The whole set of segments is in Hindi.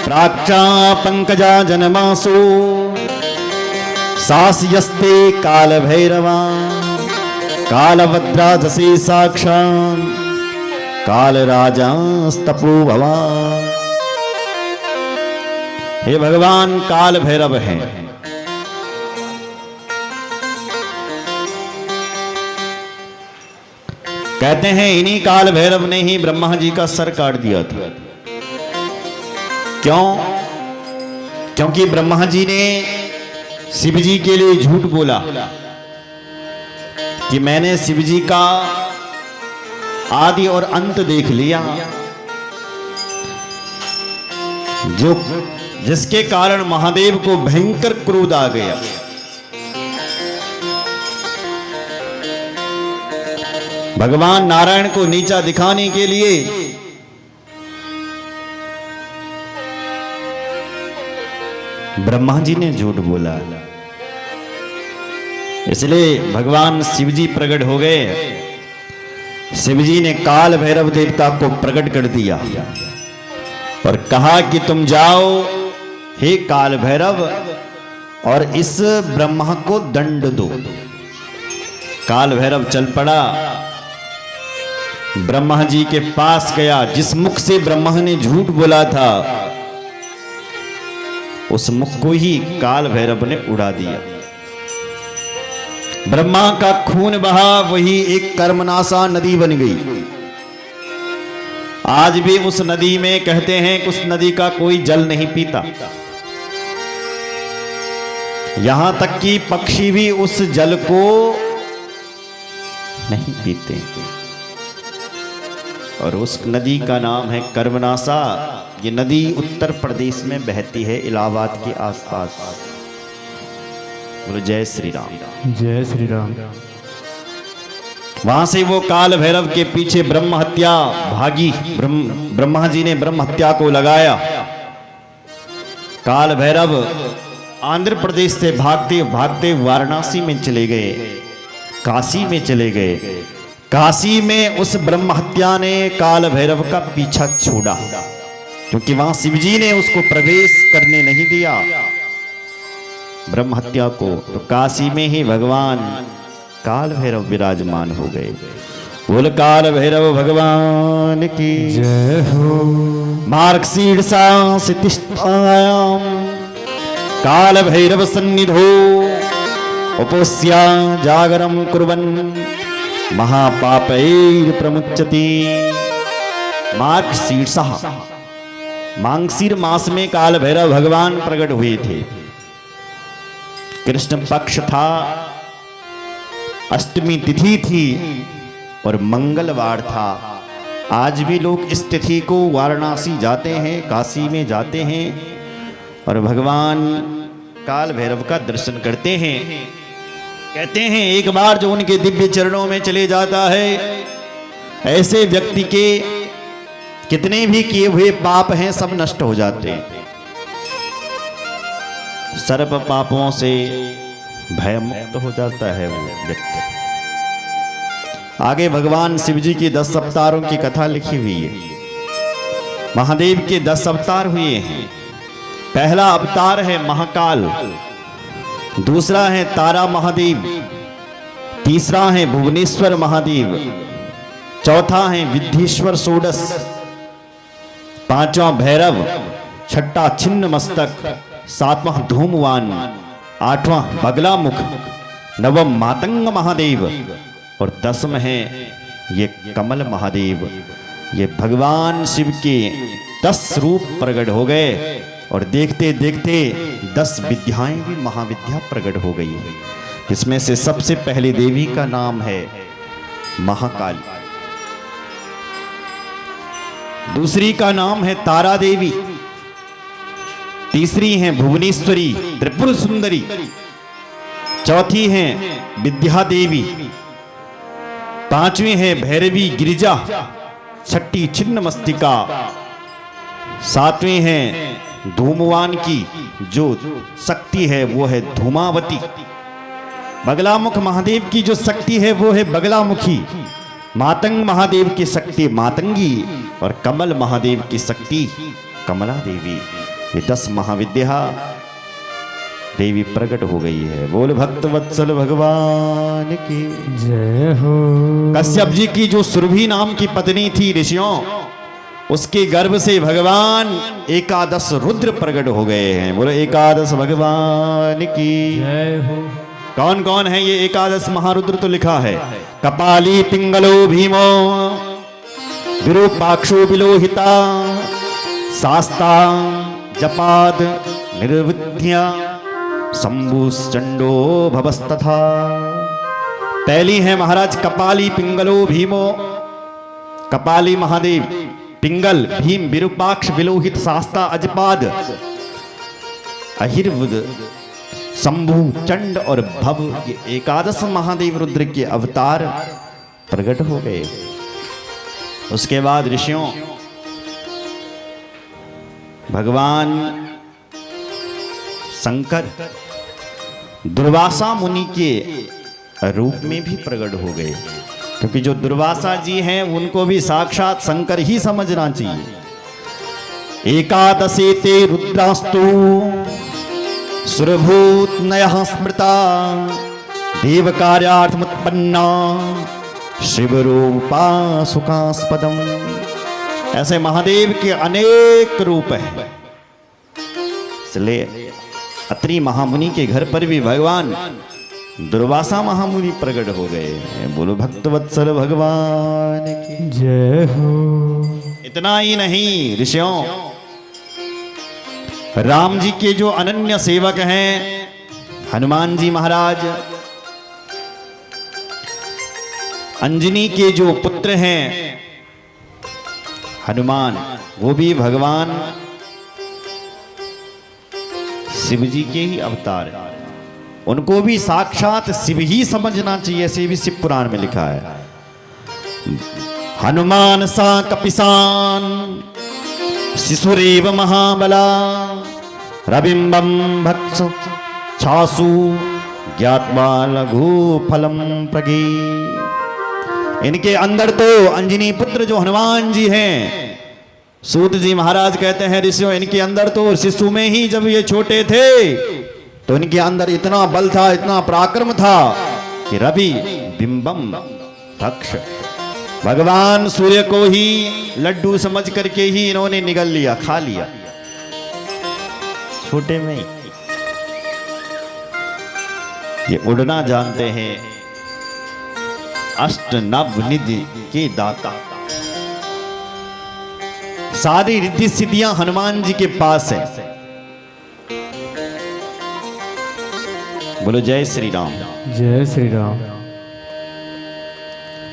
प्राक्षा पंकजा जनमासो सास्यस्ते काल भैरवा कालभद्राजसे साक्षात् काल राजास्तपो भवा। हे भगवान काल भैरव हैं। कहते हैं इन्हीं काल भैरव ने ही ब्रह्मा जी का सर काट दिया था। क्यों? क्योंकि ब्रह्मा जी ने शिव जी के लिए झूठ बोला कि मैंने शिव जी का आदि और अंत देख लिया, जिसके कारण महादेव को भयंकर क्रोध आ गया। भगवान नारायण को नीचा दिखाने के लिए ब्रह्मा जी ने झूठ बोला, इसलिए भगवान शिव जी प्रकट हो गए। शिव जी ने काल भैरव देवता को प्रकट कर दिया और कहा कि तुम जाओ हे काल भैरव और इस ब्रह्मा को दंड दो। काल भैरव चल पड़ा, ब्रह्मा जी के पास गया। जिस मुख से ब्रह्मा ने झूठ बोला था उस मुख को ही काल भैरव ने उड़ा दिया। ब्रह्मा का खून बहा, वही एक कर्मनाशा नदी बन गई। आज भी उस नदी में कहते हैं कि उस नदी का कोई जल नहीं पीता, यहां तक कि पक्षी भी उस जल को नहीं पीते। और उस नदी का नाम है कर्मनाशा। ये नदी उत्तर प्रदेश में बहती है, इलाहाबाद के आसपास। बोलो जय श्री राम। जय श्री राम। वहां से वो काल भैरव के पीछे ब्रह्म हत्या भागी। ब्रह्मा जी ने ब्रह्म हत्या को लगाया। काल भैरव आंध्र प्रदेश से भागते भागते वाराणसी में चले गए, काशी में चले गए। काशी में उस ब्रह्म हत्या ने काल भैरव का पीछा छोड़ा, क्योंकि वहां शिवजी ने उसको प्रवेश करने नहीं दिया ब्रह्म हत्या को। तो काशी में ही भगवान काल भैरव विराजमान हो गए। बोल काल भैरव भगवान की जय हो। मार्गशीर्षा तिष्ठायां काल भैरव सन्निधो उपोष्या जागरम कुर्वन् महापापैर प्रमुच्यति। मार्गशीर्षा, मांगशीर मास में काल भैरव भगवान प्रकट हुए थे। कृष्ण पक्ष था, अष्टमी तिथि थी और मंगलवार था। आज भी लोग इस तिथि को वाराणसी जाते हैं, काशी में जाते हैं और भगवान काल भैरव का दर्शन करते हैं। कहते हैं एक बार जो उनके दिव्य चरणों में चले जाता है, ऐसे व्यक्ति के कितने भी किए हुए पाप हैं सब नष्ट हो जाते हैं। सर्व पापों से भय मुक्त हो जाता है वो व्यक्ति। आगे भगवान शिव जी के 10 अवतारों की कथा लिखी हुई है। महादेव के 10 अवतार हुए हैं। पहला अवतार है महाकाल, दूसरा है तारा महादेव, तीसरा है भुवनेश्वर महादेव, चौथा है विद्धेश्वर षोडश, पांचवा भैरव, छठा छिन्न मस्तक, सातवां धूमवान, आठवां बगला मुख, नवम मातंग महादेव और 10वां है ये कमल महादेव। ये भगवान शिव के 10 रूप प्रकट हो गए और देखते देखते 10 विद्याएं भी महाविद्या प्रकट हो गई है। इसमें से सबसे पहली देवी का नाम है महाकाली, दूसरी का नाम है तारा देवी, तीसरी है भुवनेश्वरी त्रिपुर सुंदरी, चौथी है विद्या देवी, पांचवी है भैरवी गिरिजा, छठी छिन्न मस्तिका, सातवीं है धूमवान की जो शक्ति है वो है धूमावती, बगलामुख महादेव की जो शक्ति है वो है बगलामुखी, मातंग महादेव की शक्ति मातंगी और कमल महादेव की शक्ति कमला देवी। ये 10 महाविद्या देवी प्रकट हो गई है। बोल भक्त वत्सल भगवान की जय हो। कश्यप जी की जो सुरभि नाम की पत्नी थी ऋषियों, उसके गर्भ से भगवान 11 रुद्र प्रकट हो गए हैं। बोलो 11 भगवान की जय हो। कौन कौन है ये 11 महारुद्र? तो लिखा है कपाली पिंगलो भीमो विरूपाक्षो विलोहिता शास्ता जपाद निर्विद्या शंभुश्चंडो भवस्तथा। पहली है महाराज कपाली पिंगलो भीमो, कपाली महादेव, पिंगल भीम विरूपाक्ष विलोहित शास्ता अजपाद अहिर्वद शंभु चंड और भव, ये 11 महादेव रुद्र के अवतार प्रकट हो गए। उसके बाद ऋषियों भगवान शंकर दुर्वासा मुनि के रूप में भी प्रकट हो गए, क्योंकि जो दुर्वासा जी हैं उनको भी साक्षात शंकर ही समझना चाहिए। 11 ते रुद्रास्तु सुरभूत नयः स्मृता देव कार्यार्थमुत्पन्ना शिव रूपा सुखास्पदम। ऐसे महादेव के अनेक रूप हैं, इसलिए अत्रि महामुनि के घर पर भी भगवान दुर्वासा महामुनि प्रकट हो गए। बोलो भक्तवत्सल भगवान की जय हो। इतना ही नहीं ऋषियों, राम जी के जो अनन्य सेवक हैं हनुमान जी महाराज, अंजनी के जो पुत्र हैं हनुमान, वो भी भगवान शिव जी के ही अवतार हैं। उनको भी साक्षात शिव ही समझना चाहिए, ऐसे भी शिव पुराण में लिखा है। हनुमान सा कपिसान शिशुरेव महाबला रविम्बम भक्ष छासु ज्ञात्वा लघु फलम प्रगे। इनके अंदर तो अंजनी पुत्र जो हनुमान जी हैं, सूत जी महाराज कहते हैं ऋषियों, इनके अंदर तो शिशु में ही जब ये छोटे थे तो इनके अंदर इतना बल था, इतना पराक्रम था कि रवि बिंबम भक्ष, भगवान सूर्य को ही लड्डू समझ करके ही इन्होंने निगल लिया, खा लिया छोटे में ही। ये उड़ना जानते हैं, अष्ट नव निधि के दाता, सारी रिद्धि सिद्धियां हनुमान जी के पास है। बोलो जय श्री राम। जय श्री राम।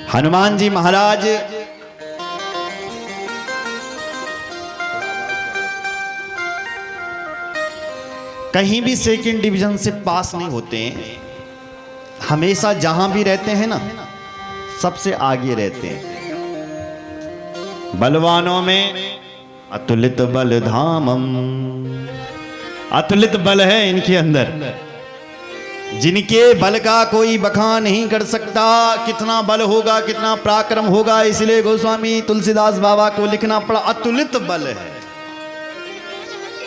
हनुमान जी महाराज कहीं भी सेकंड डिवीजन से पास नहीं होते हैं, हमेशा जहां भी रहते हैं ना सबसे आगे रहते हैं। बलवानों में अतुलित बल धामम, अतुलित बल है इनके अंदर, जिनके बल का कोई बखान नहीं कर सकता। कितना बल होगा, कितना पराक्रम होगा, इसलिए गोस्वामी तुलसीदास बाबा को लिखना पड़ा अतुलित बल है,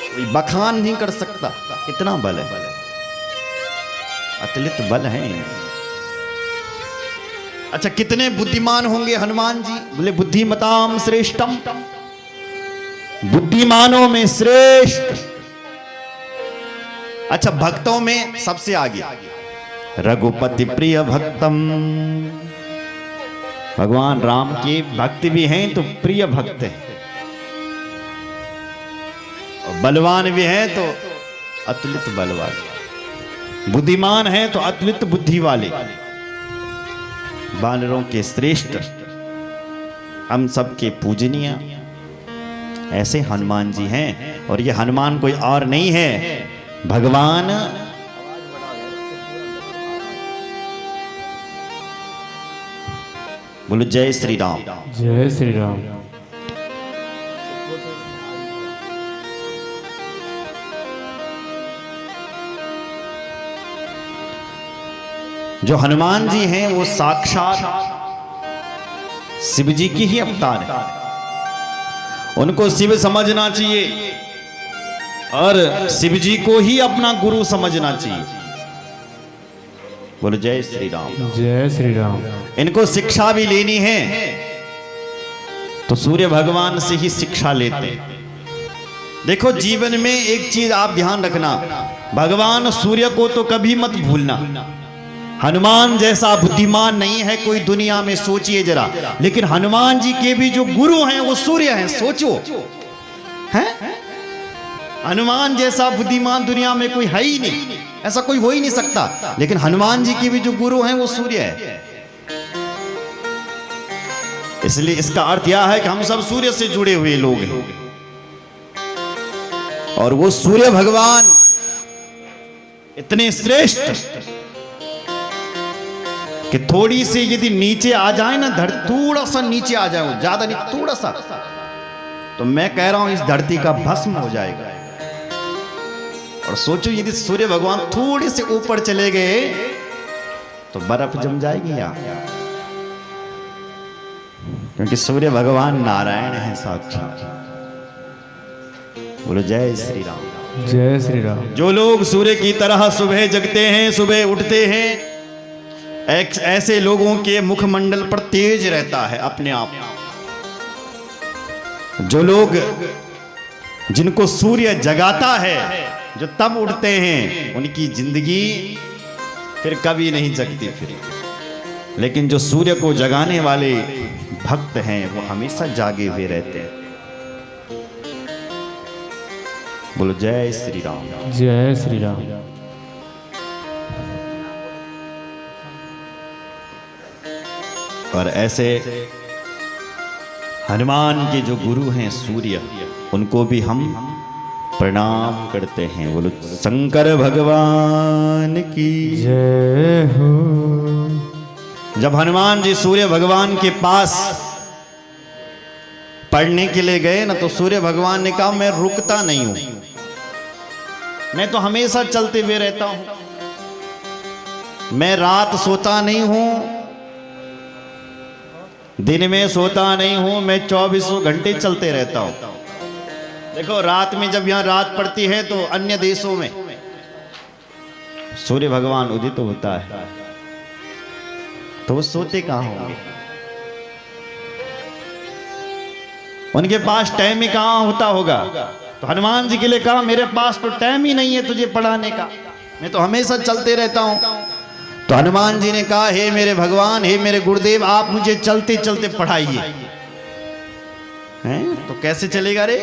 कोई बखान नहीं कर सकता। कितना बल है, अतुलित बल है। अच्छा, कितने बुद्धिमान होंगे हनुमान जी? बोले बुद्धिमताम श्रेष्ठम, बुद्धिमानों में श्रेष्ठ। अच्छा, भक्तों में सबसे आगे, रघुपति प्रिय भक्तम, भगवान राम के भक्त भी हैं तो प्रिय भक्त हैं, और बलवान भी हैं तो अतुलित बल वाले, बुद्धिमान हैं तो अतुलित बुद्धि वाले, बानरों के श्रेष्ठ, हम सबके पूजनीय, ऐसे हनुमान जी हैं। और ये हनुमान कोई और नहीं है, भगवान बोलो जय श्री राम। जय श्री राम। जो हनुमान जी हैं वो साक्षात शिव जी की ही अवतार है, उनको शिव समझना चाहिए। और शिव जी को ही अपना गुरु समझना चाहिए। बोलो जय श्री राम। जय श्री राम। इनको शिक्षा भी लेनी है तो सूर्य भगवान से ही शिक्षा लेते हैं। देखो जीवन में एक चीज आप ध्यान रखना, भगवान सूर्य को तो कभी मत भूलना। हनुमान जैसा बुद्धिमान नहीं है कोई दुनिया में, सोचिए जरा। लेकिन हनुमान जी के भी जो गुरु हैं वो सूर्य हैं, सोचो। हैं? हनुमान जैसा बुद्धिमान दुनिया में कोई है ही नहीं, ऐसा कोई हो ही नहीं सकता। लेकिन हनुमान जी के भी जो गुरु हैं वो सूर्य है। इसलिए इसका अर्थ यह है कि हम सब सूर्य से जुड़े हुए लोग हैं। और वो सूर्य भगवान इतने श्रेष्ठ कि थोड़ी सी यदि नीचे आ जाए ना, थोड़ा सा नीचे आ जाए, ज्यादा नहीं, थोड़ा सा, तो मैं कह रहा हूं इस धरती का भस्म हो जाएगा। और सोचो यदि सूर्य भगवान थोड़े से ऊपर चले गए तो बर्फ जम जाएगी यार, क्योंकि सूर्य भगवान नारायण है साक्षात। बोलो जय श्री राम। जय श्री राम। जो लोग सूर्य की तरह सुबह जगते हैं, सुबह उठते हैं, ऐसे लोगों के मुखमंडल पर तेज रहता है अपने आप। जो लोग जिनको सूर्य जगाता है, जो तब उठते हैं, उनकी जिंदगी फिर कभी नहीं जगती फिर। लेकिन जो सूर्य को जगाने वाले भक्त हैं वो हमेशा जागे हुए रहते हैं। बोलो जय श्री राम। जय श्री राम। और ऐसे हनुमान के जो गुरु हैं सूर्य, उनको भी हम प्रणाम करते हैं। बोलो शंकर भगवान की जय हो। जब हनुमान जी सूर्य भगवान के पास पढ़ने के लिए गए ना, तो सूर्य भगवान ने कहा मैं रुकता नहीं हूं, मैं तो हमेशा चलते हुए रहता हूं, मैं रात सोता नहीं हूं, दिन में सोता नहीं हूं, मैं 24 घंटे चलते रहता हूं। देखो रात में जब यहां रात पड़ती है तो अन्य देशों में सूर्य भगवान उदित होता है, तो वो सोते कहां होंगे? उनके पास टाइम ही कहां होता होगा? तो हनुमान जी के लिए कहा मेरे पास तो टाइम ही नहीं है तुझे पढ़ाने का, मैं तो हमेशा चलते रहता हूं। तो हनुमान जी ने कहा हे मेरे भगवान, हे मेरे गुरुदेव, आप मुझे चलते चलते पढ़ाइए। हैं? तो कैसे चलेगा रे?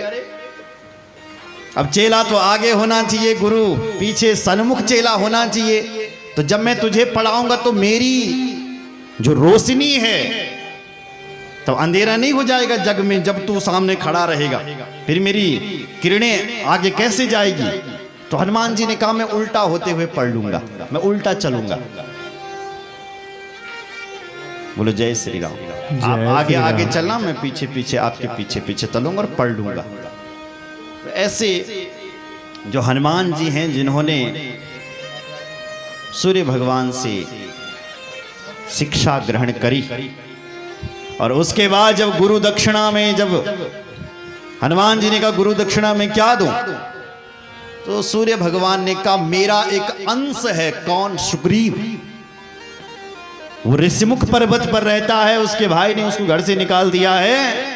अब चेला तो आगे होना चाहिए, गुरु पीछे सन्मुख चेला होना चाहिए। तो जब मैं तुझे पढ़ाऊंगा तो मेरी जो रोशनी है तो अंधेरा नहीं हो जाएगा जग में, जब तू सामने खड़ा रहेगा, फिर मेरी किरणें आगे कैसे जाएगी? तो हनुमान जी ने कहा मैं उल्टा होते हुए पढ़ लूंगा, मैं उल्टा चलूंगा। बोलो जय श्री राम। आप आगे आगे चलना, मैं पीछे पीछे आपके पीछे पीछे चलूंगा और पढ़ लूंगा। तो ऐसे जो हनुमान जी हैं जिन्होंने सूर्य भगवान से शिक्षा ग्रहण करी, और उसके बाद जब गुरु दक्षिणा में, जब हनुमान जी ने कहा गुरु दक्षिणा में क्या दूं, तो सूर्य भगवान ने कहा मेरा एक अंश है। कौन? सुग्रीव। वो ऋषिमुख पर्वत पर रहता है, उसके भाई ने उसको घर से निकाल दिया है।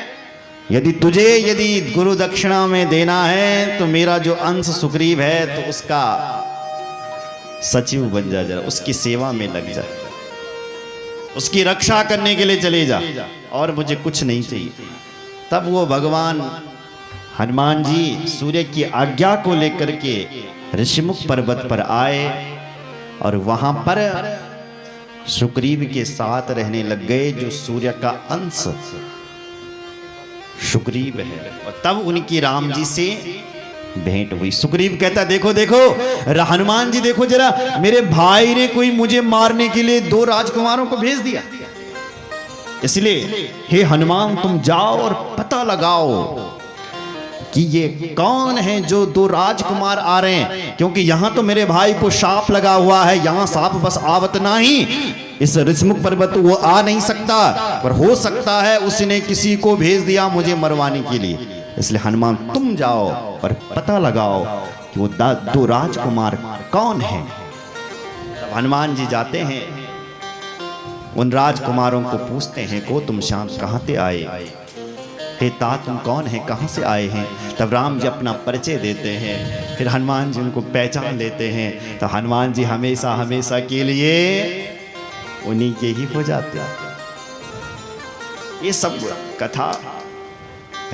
यदि गुरु दक्षिणा में देना है तो मेरा जो अंश सुग्रीव है तो उसका सचिव बन जा, जरा उसकी सेवा में लग जा, उसकी रक्षा करने के लिए चले जा, और मुझे कुछ नहीं चाहिए। तब वो भगवान हनुमान जी सूर्य की आज्ञा को लेकर के ऋषिमुख पर्वत पर आए और वहां पर सुग्रीव के साथ रहने लग गए, जो सूर्य का अंश सुग्रीव है। और तब उनकी राम जी से भेंट हुई। सुग्रीव कहता देखो देखो हनुमान जी, देखो जरा, मेरे भाई ने कोई मुझे मारने के लिए 2 राजकुमारों को भेज दिया, इसलिए हे हनुमान तुम जाओ और पता लगाओ कि ये कौन है जो 2 राजकुमार आ रहे हैं, क्योंकि यहां तो मेरे भाई को शाप लगा हुआ है, यहां साप बस आवत नहीं, इस ऋषिमुख पर्वत वो आ नहीं सकता, पर हो सकता है उसने किसी को भेज दिया मुझे मरवाने के लिए, इसलिए हनुमान तुम जाओ और पता लगाओ कि वो दो राजकुमार कौन हैं। तब हनुमान जी जाते हैं, उन राजकुमारों को पूछते हैं, को तुम श्याम कहाँ से आए, हे तात तुम कौन हैं, कहाँ से आए हैं। तब राम जी अपना परिचय देते हैं, फिर हनुमान जी उनको पहचान लेते हैं। तो हनुमान जी हमेशा हमेशा के लिए उन्हीं के ही हो जाते हैं। ये सब कथा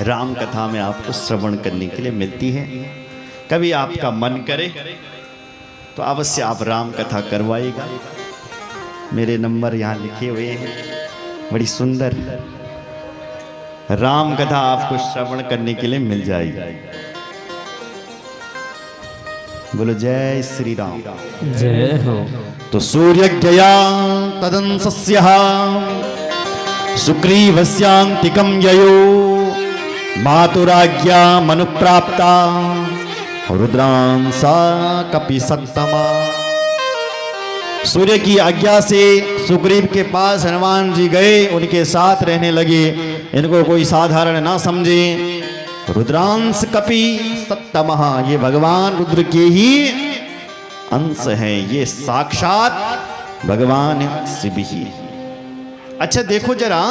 राम कथा में आपको श्रवण करने के लिए मिलती है। कभी आपका मन करे तो अवश्य आप राम कथा करवाइएगा। मेरे नंबर यहाँ लिखे हुए हैं, बड़ी सुंदर राम कथा आपको श्रवण करने के लिए मिल जाएगी। बोलो जय श्री राम। जय हो। तो सूर्यज्ञया तदंसस्यः सुग्रीवस्यान्तिकं ययो मातुराज्ञा मनुप्राप्ता रुद्रांसा कपिसत्तमा। सूर्य की आज्ञा से सुग्रीव के पास हनुमान जी गए, उनके साथ रहने लगे। इनको कोई साधारण ना समझे। रुद्रांश कपि सत्तमः, ये भगवान रुद्र के ही अंश हैं, ये साक्षात भगवान शिव ही। अच्छा देखो जरा,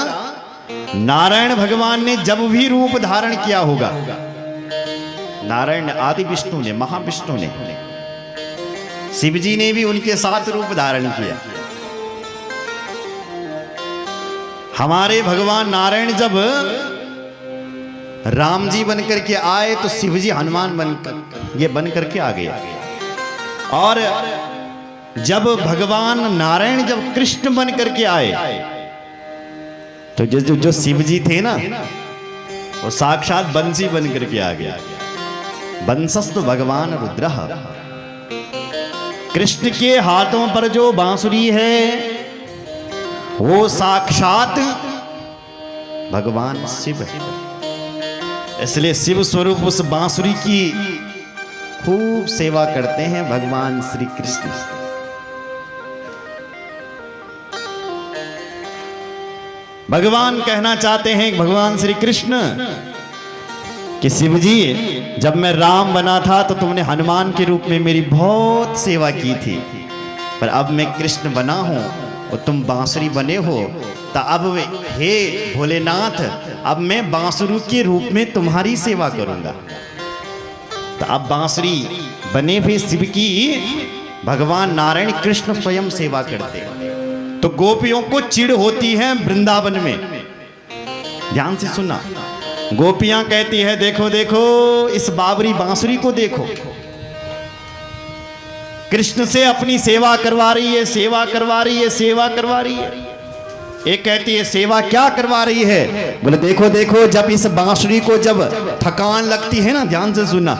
नारायण भगवान ने जब भी रूप धारण किया होगा, नारायण आदि विष्णु ने, महाविष्णु ने, शिव जी ने भी उनके साथ रूप धारण किया। हमारे भगवान नारायण जब राम जी बनकर के आए तो शिव जी हनुमान बनकर के आ गया। और जब भगवान नारायण जब कृष्ण बनकर के आए तो जो शिव जी थे ना, वो साक्षात बंसी बनकर के आ गया। बंसस्तु भगवान रुद्रः। कृष्ण के हाथों पर जो बांसुरी है वो साक्षात भगवान शिव है। इसलिए शिव स्वरूप उस बांसुरी की खूब सेवा करते हैं भगवान श्री कृष्ण। भगवान कहना चाहते हैं भगवान श्री कृष्ण कि शिव जी, जब मैं राम बना था तो तुमने हनुमान के रूप में मेरी बहुत सेवा की थी, पर अब मैं कृष्ण बना हूं और तुम बांसुरी बने हो, तो अब हे भोलेनाथ, अब मैं बांसुरी के रूप में तुम्हारी सेवा करूंगा। तो अब बांसुरी बने हुए शिव की भगवान नारायण कृष्ण स्वयं सेवा करते। तो गोपियों को चिढ़ होती है वृंदावन में। ध्यान से सुनना, गोपियां कहती है देखो देखो इस बाबरी बांसुरी को देखो, कृष्ण से अपनी सेवा करवा रही है, सेवा करवा रही है, सेवा करवा रही है। एक कहती है सेवा क्या करवा रही है, बोले देखो देखो जब इस बांसुरी को जब थकान लगती है ना, ध्यान से सुनना,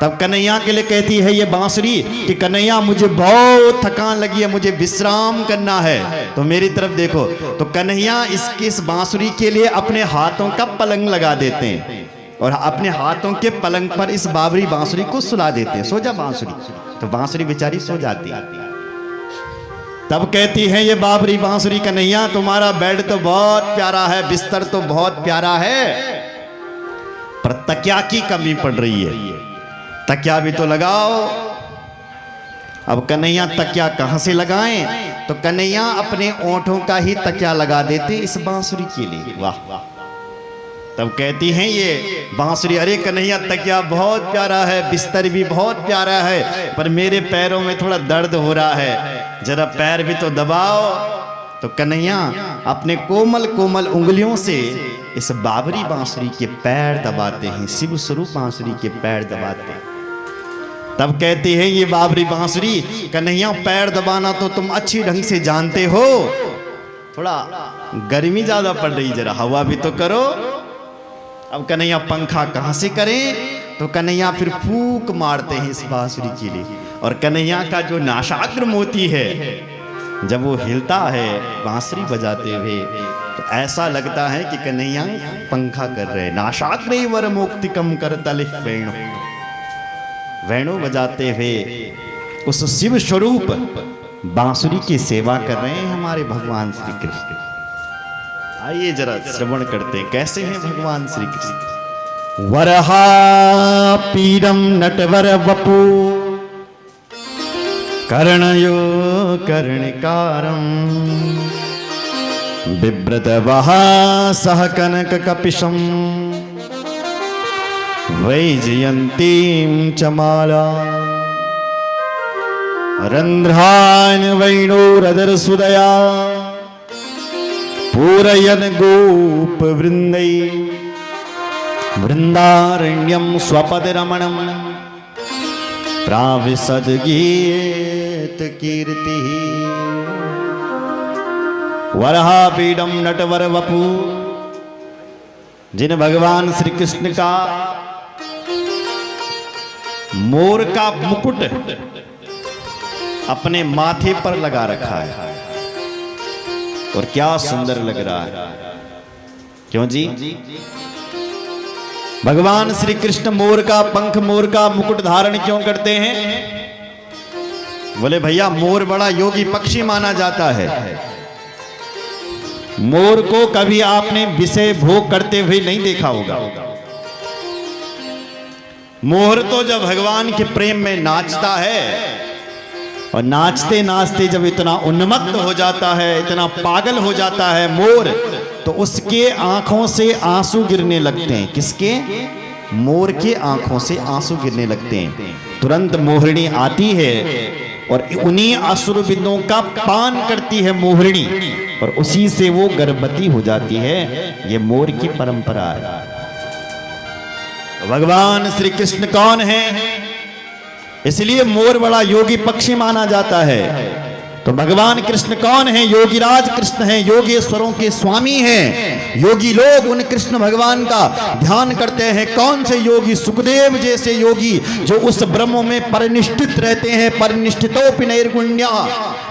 तब कन्हैया के लिए कहती है ये बांसुरी कि कन्हैया मुझे बहुत थकान लगी है, मुझे विश्राम करना है, तो मेरी तरफ देखो। तो कन्हैया इस बांसुरी के लिए अपने हाथों का पलंग लगा देते हैं और अपने हाथों के पलंग पर इस बाबरी बांसुरी को सुला देते हैं, सो जा बांसुरी। तो बांसुरी बेचारी सो जाती है। तब कहती है ये बाबरी बांसुरी कन्हैया तुम्हारा बेड तो बहुत प्यारा है, बिस्तर तो बहुत प्यारा है, पर तकिया की कमी पड़ रही है, तकिया भी तो लगाओ। अब कन्हैया तकिया कहां से लगाएं, तो कन्हैया अपने ओंठों का ही तकिया लगा देते इस बांसुरी के लिए। वाह वाह। तब कहती हैं ये बांसुरी, अरे कन्हैया तकिया बहुत प्यारा है, बिस्तर भी बहुत प्यारा है, पर मेरे पैरों में थोड़ा दर्द हो रहा है, जरा पैर भी तो दबाओ। तो कन्हैया अपने कोमल कोमल उंगलियों से इस बाबरी बांसुरी के पैर दबाते हैं, शिव स्वरूप बांसुरी के पैर दबाते हैं। तब कहती है ये बाबरी बांसुरी कन्हैया पैर दबाना तो तुम अच्छी ढंग से जानते हो, थोड़ा गर्मी ज्यादा पड़ रही, जरा हवा भी तो करो। अब कन्हैया पंखा कहां से करें, तो कन्हैया फिर फूंक मारते हैं इस बांसुरी के लिए। और कन्हैया का जो नासाग्र मोती है जब वो हिलता है बांसुरी बजाते हुए, तो ऐसा लगता है कि कन्हैया पंखा कर रहे हैं। नासाग्रे वर मुक्तिकम करतल वेणु, वेणु बजाते हुए उस शिव स्वरूप बांसुरी की सेवा कर रहे हैं हमारे भगवान श्री कृष्ण। आइए जरा श्रवण करते हैं कैसे हैं भगवान श्री कृष्ण। वरहापीडं नटवर वपु कर्णयो कर्णिकारम् बिभ्रतवहा सह कनककपिशं वैजयन्तीं च माला रन्ध्रान् वैणोरदरसुदया पूरयन् गोपवृन्दै वृन्दारण्यं स्वपदरमणं प्राविशद्गीत कीर्तिः वरहापीडं नटवर वपु। जिन भगवान श्री कृष्ण का मोर का मुकुट अपने माथे पर लगा रखा है और क्या सुंदर लग रहा है, क्यों जी? भगवान श्री कृष्ण मोर का पंख, मोर का मुकुट धारण क्यों करते हैं? बोले भैया मोर बड़ा योगी पक्षी माना जाता है। मोर को कभी आपने विषय भोग करते हुए नहीं देखा होगा। मोर तो जब भगवान के प्रेम में नाचता है और नाचते नाचते जब इतना उन्मत्त हो जाता है, इतना पागल हो जाता है मोर, तो उसके आंखों से आंसू गिरने लगते हैं। किसके? मोर के आंखों से आंसू गिरने लगते हैं। तुरंत मोहरिणी आती है और उन्हीं असुर बिंदुओं का पान करती है मोहरिणी और उसी से वो गर्भवती हो जाती है। ये मोर की परंपरा है। भगवान श्री कृष्ण कौन है? इसलिए मोर बड़ा योगी पक्षी माना जाता है। तो भगवान कृष्ण कौन है? योगीराज कृष्ण हैं, योगेश्वरों के स्वामी हैं। योगी लोग उन कृष्ण भगवान का ध्यान करते हैं। कौन से योगी? सुखदेव जैसे योगी जो उस ब्रह्म में परिनिष्ठित रहते हैं। परिनिष्ठितोपि नैर्गुण्या,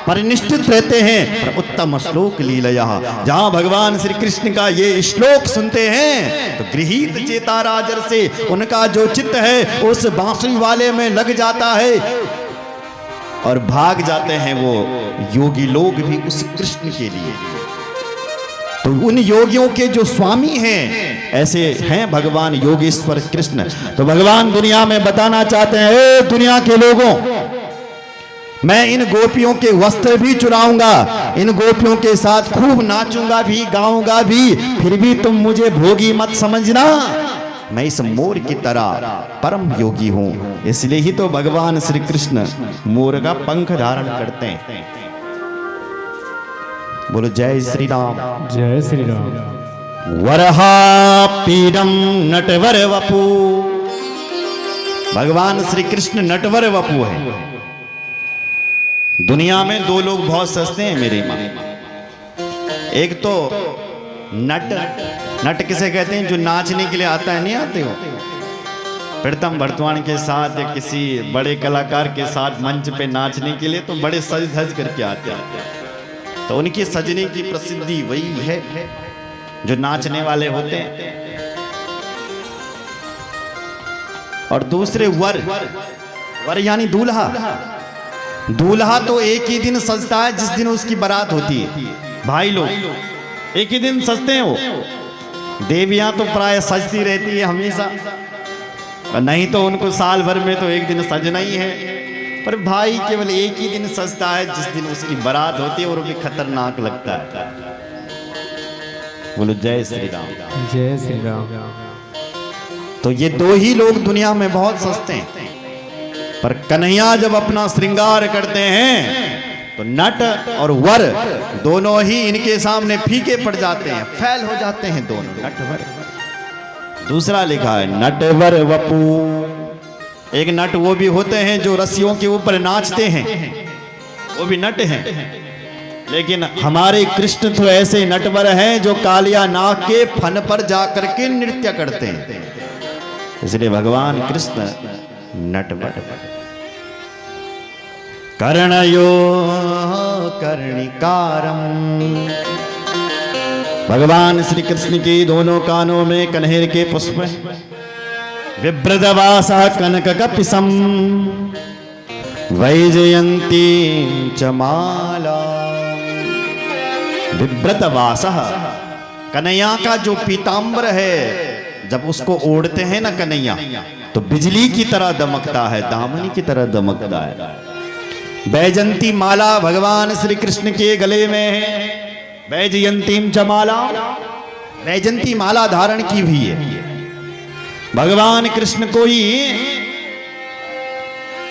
परिनिष्ठित रहते हैं। पर उत्तम श्लोक लीलया, जहां भगवान श्री कृष्ण का ये श्लोक सुनते हैं तो गृहीत चेता राजर से उनका जो चित्त है उस बांसुरी वाले में लग जाता है और भाग जाते हैं वो योगी लोग भी उस कृष्ण के लिए। तो उन योगियों के जो स्वामी हैं ऐसे हैं भगवान योगेश्वर कृष्ण। तो भगवान दुनिया में बताना चाहते हैं, ए दुनिया के लोगों, मैं इन गोपियों के वस्त्र भी चुराऊंगा, इन गोपियों के साथ खूब नाचूंगा भी, गाऊंगा भी, फिर भी तुम मुझे भोगी मत समझना। मैं इस मोर की तरह परम योगी हूं। इसलिए ही तो भगवान श्री कृष्ण मोर का पंख धारण करते हैं। बोलो जय श्री राम। जय श्री राम। वरहापीडं नटवर वपु। भगवान श्री कृष्ण नटवर वपु है। दुनिया में दो लोग बहुत सस्ते हैं मेरे मां। एक तो नट, नट किसे कहते हैं? जो नाचने के लिए आता है, नहीं आते हो? प्रीतम बर्तवान के साथ या किसी बड़े कलाकार के साथ मंच पे नाचने के लिए तो बड़े सज धज करके आते हैं। तो उनकी सजने की प्रसिद्धि वही है जो नाचने वाले होते हैं। और दूसरे वर, वर यानी दूल्हा। दूल्हा तो एक ही दिन सजता है जिस दिन उसकी बारात होती है। भाई लोग एक ही दिन सजते हैं वो। देवियां तो प्राय सजती रहती है हमेशा, और नहीं तो उनको साल भर में तो एक दिन सजना ही है। पर भाई केवल एक ही दिन सजता है जिस दिन उसकी बारात होती है और वो भी खतरनाक लगता है। बोलो जय श्री राम। जय श्री राम। तो ये दो ही लोग दुनिया में बहुत सस्ते हैं। पर कन्हैया जब अपना श्रृंगार करते हैं तो नट और वर दोनों ही इनके सामने फीके पड़ जाते हैं, फैल हो जाते हैं दोनों। नट वर। दूसरा लिखा है नटवर वपु। एक नट वो भी होते हैं जो रस्सियों के ऊपर नाचते हैं, वो भी नट हैं। लेकिन हमारे कृष्ण तो ऐसे नटवर हैं जो कालिया नाग के फन पर जाकर के नृत्य करते हैं। इसलिए भगवान कृष्ण नटवर। कर्णयो कर्णिकारम। भगवान श्री कृष्ण की दोनों कानों में कन्हेर के पुष्प। विभ्रतवासा कनक कपिसम वैजयंती च माला। विभ्रतवासा, कन्हैया का जो पीताम्बर है जब उसको ओढ़ते हैं ना कन्हैया तो बिजली की तरह दमकता है, दामनी की तरह दमकता है। वैजंती माला भगवान श्री कृष्ण के गले में है, वैजयंतीम च माला, वैजंती माला धारण की भी है। भगवान कृष्ण को ही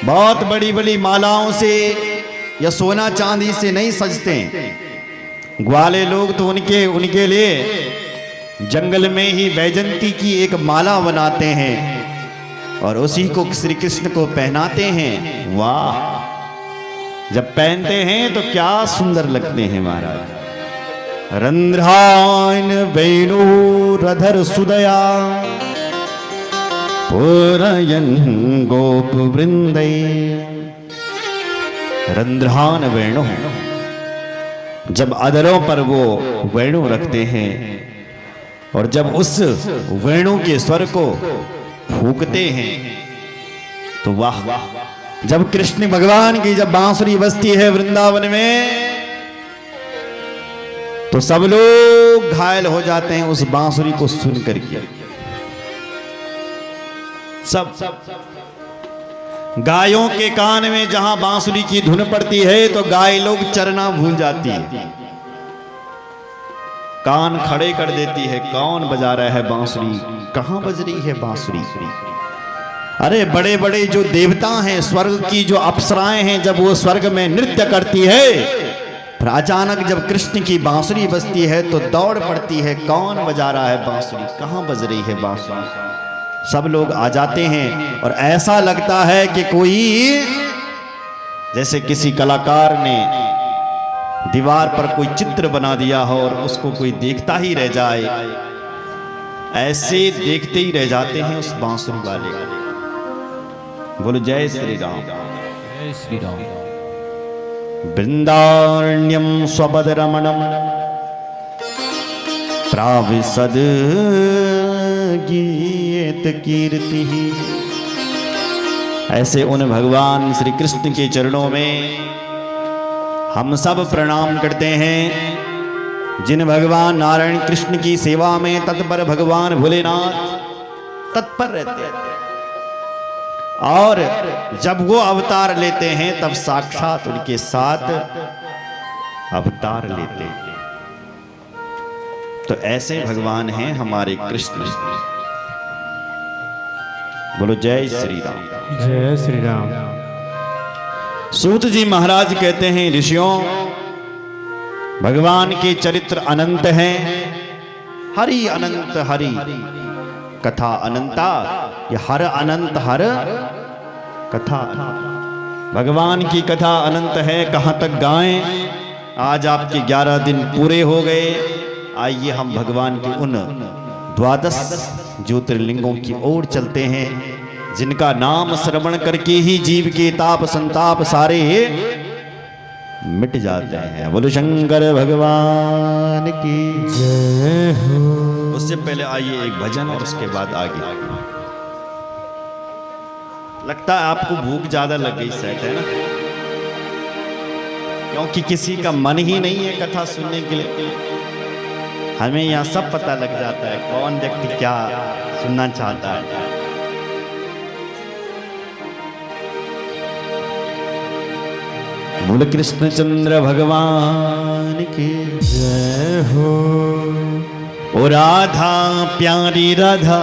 बहुत बड़ी बड़ी मालाओं से या सोना चांदी से नहीं सजते। ग्वाले लोग तो उनके लिए जंगल में ही वैजंती की एक माला बनाते हैं और उसी को श्री कृष्ण को पहनाते हैं। वाह, जब पहनते हैं तो क्या सुंदर लगते हैं महाराज। रंध्रान वेणुरधर सुदया पुरयन गोप वृंदे। रंध्रान वेणु, जब अधरों पर वो वेणु रखते हैं और जब उस वेणु के स्वर को फूंकते हैं तो वाह। जब कृष्ण भगवान की जब बांसुरी बजती है वृंदावन में तो सब लोग घायल हो जाते हैं उस बांसुरी को सुन करके। सब गायों के कान में जहां बांसुरी की धुन पड़ती है तो गाय लोग चरना भूल जाती है, कान खड़े कर देती है। कौन बजा रहा है बांसुरी, कहां बज रही है बांसुरी। अरे बड़े बड़े जो देवता हैं, स्वर्ग की जो अप्सराएं हैं, जब वो स्वर्ग में नृत्य करती है फिर अचानक जब कृष्ण की बांसुरी बजती है तो दौड़ पड़ती है, कौन बजा रहा है बांसुरी, कहां बज रही है बांसुरी। सब लोग आ जाते हैं और ऐसा लगता है कि कोई जैसे किसी कलाकार ने दीवार पर कोई चित्र बना दिया हो और उसको कोई देखता ही रह जाए, ऐसे देखते ही रह जाते हैं उस बांसुरी वाले। बोलो जय श्री राम। जय श्री राम। वृंदारण्यम स्वपद रमणम प्राविशद गीत कीर्ति। ऐसे उन भगवान श्री कृष्ण के चरणों में हम सब प्रणाम करते हैं जिन भगवान नारायण कृष्ण की सेवा में तत्पर भगवान भोलेनाथ तत्पर रहते हैं। और जब वो अवतार लेते हैं तब साक्षात उनके साथ अवतार लेते हैं। तो ऐसे भगवान हैं हमारे कृष्ण। बोलो जय श्री राम। जय श्री राम। सूत जी महाराज कहते हैं, ऋषियों भगवान के चरित्र अनंत हैं। हरि अनंत हरि कथा अनंता, ये हर अनंत हर कथा। भगवान की कथा अनंत है, कहां तक गाएं। आज आपके 11 दिन पूरे हो गए। आइए हम भगवान के उन 12 ज्योतिर्लिंगों की ओर चलते हैं जिनका नाम श्रवण करके ही जीव के ताप संताप सारे मिट जाते हैं। बोलो शंकर भगवान की जय हो। उससे पहले आइए एक भजन और उसके बाद आगे। लगता है आपको भूख ज्यादा लग गई सेट, है ना? क्योंकि किसी का मन ही नहीं है कथा सुनने के लिए। हमें यहाँ सब पता लग जाता है कौन व्यक्ति क्या सुनना चाहता है। बोल कृष्णचंद्र भगवान की जय हो। ओ राधा प्यारी राधा